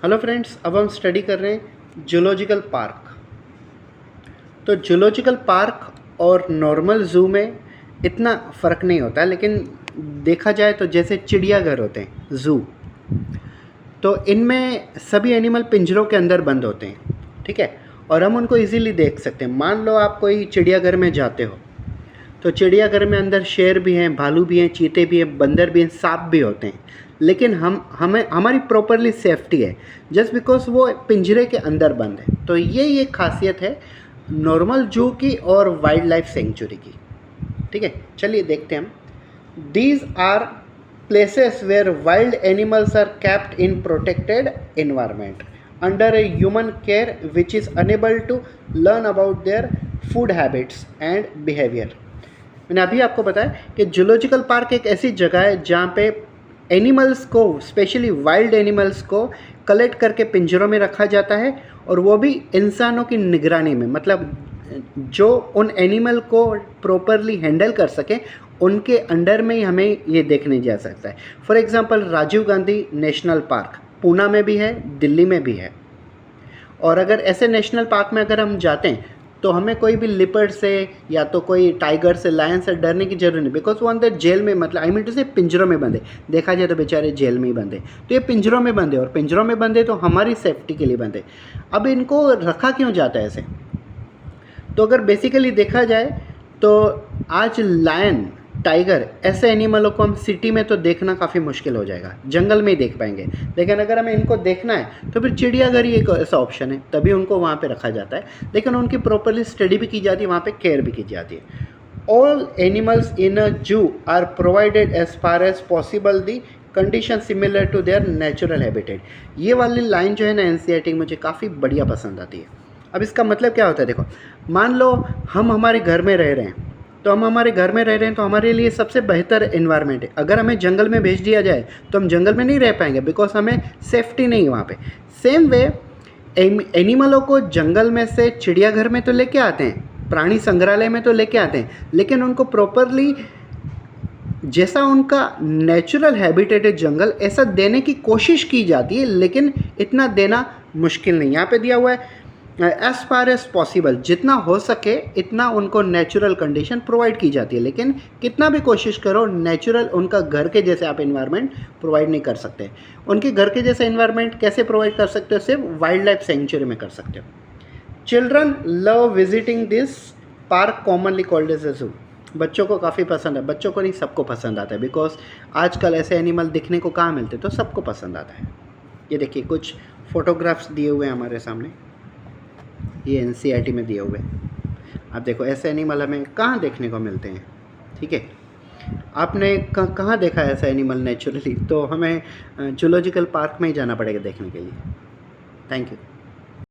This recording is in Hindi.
हेलो फ्रेंड्स, अब हम स्टडी कर रहे हैं जूलॉजिकल पार्क। तो जूलॉजिकल पार्क और नॉर्मल ज़ू में इतना फ़र्क नहीं होता है, लेकिन देखा जाए तो जैसे चिड़ियाघर होते हैं ज़ू, तो इनमें सभी एनिमल पिंजरों के अंदर बंद होते हैं, ठीक है। और हम उनको इजीली देख सकते हैं। मान लो आप कोई चिड़ियाघर में जाते हो तो चिड़ियाघर में अंदर शेर भी हैं, भालू भी हैं, चीते भी हैं, बंदर भी हैं, सांप भी होते हैं, लेकिन हमारी प्रॉपरली सेफ्टी है जस्ट बिकॉज वो पिंजरे के अंदर बंद है। तो ये एक खासियत है नॉर्मल जू की और वाइल्ड लाइफ सेंचुरी की, ठीक है। चलिए देखते हैं हम। These are places where wild animals are kept in protected environment under a human care which is unable to learn about their food habits and behaviour. मैंने अभी आपको बताया कि जूलॉजिकल पार्क एक ऐसी जगह है जहाँ पे एनिमल्स को, स्पेशली वाइल्ड एनिमल्स को कलेक्ट करके पिंजरों में रखा जाता है, और वो भी इंसानों की निगरानी में, मतलब जो उन एनिमल को प्रॉपरली हैंडल कर सके उनके अंडर में ही हमें ये देखने जा सकता है। For example Rajiv Gandhi national park Poona में भी है, दिल्ली में भी है। और अगर ऐसे नेशनल पार्क में अगर हम जाते हैं तो हमें कोई भी लिपर्ड से या तो कोई टाइगर से, लायन से डरने की जरूरत नहीं, बिकॉज वो अंदर जेल में, मतलब आई मीन टू से पिंजरों में बंधे। देखा जाए तो बेचारे जेल में ही बंधे, तो ये पिंजरों में बंधे, और पिंजरों में बंधे तो हमारी सेफ्टी के लिए बंधे। अब इनको रखा क्यों जाता है ऐसे? तो अगर बेसिकली देखा जाए तो आज लायन, टाइगर, ऐसे एनिमलों को हम सिटी में तो देखना काफ़ी मुश्किल हो जाएगा, जंगल में ही देख पाएंगे। लेकिन अगर हमें इनको देखना है तो फिर चिड़ियाघर ही एक ऐसा ऑप्शन है, तभी उनको वहाँ पे रखा जाता है। लेकिन उनकी प्रॉपरली स्टडी भी की जाती है, वहाँ पे केयर भी की जाती है। All animals in a zoo are provided as far as possible the condition similar to their natural habitat. ये वाली लाइन जो है ना एनसीईआरटी मुझे काफ़ी बढ़िया पसंद आती है। अब इसका मतलब क्या होता है, देखो, मान लो हम हमारे घर में रह रहे हैं, तो हम हमारे घर में रह रहे हैं तो हमारे लिए सबसे बेहतर एनवायरनमेंट है। अगर हमें जंगल में भेज दिया जाए तो हम जंगल में नहीं रह पाएंगे, बिकॉज हमें सेफ्टी नहीं है वहाँ पे। सेम वे एनिमलों को जंगल में से चिड़ियाघर में तो लेके आते हैं, प्राणी संग्रहालय में तो लेके आते हैं, लेकिन उनको प्रॉपरली जैसा उनका नेचुरल हैबिटेट है जंगल, ऐसा देने की कोशिश की जाती है, लेकिन इतना देना मुश्किल नहीं। यहाँ पे दिया हुआ है एज फार एज पॉसिबल, जितना हो सके इतना उनको नेचुरल कंडीशन प्रोवाइड की जाती है। लेकिन कितना भी कोशिश करो, नेचुरल उनका घर के जैसे आप इन्वायरमेंट प्रोवाइड नहीं कर सकते। उनके घर के जैसे इन्वायरमेंट कैसे प्रोवाइड कर सकते हो? सिर्फ वाइल्ड लाइफ सेंचुरी में कर सकते हो। Children love visiting this park commonly called as a zoo. बच्चों को काफ़ी पसंद है, बच्चों को नहीं सबको पसंद आता है, बिकॉज आजकल ऐसे एनिमल दिखने को कहाँ मिलते, तो सबको पसंद आता है। ये देखिए कुछ फोटोग्राफ्स दिए हुए हैं हमारे सामने, ये एनसीईआरटी में दिए हुए हैं। आप देखो ऐसे एनिमल हमें कहाँ देखने को मिलते हैं, ठीक है। आपने कहाँ देखा है ऐसा एनिमल नेचुरली? तो हमें जूलॉजिकल पार्क में ही जाना पड़ेगा देखने के लिए। Thank you.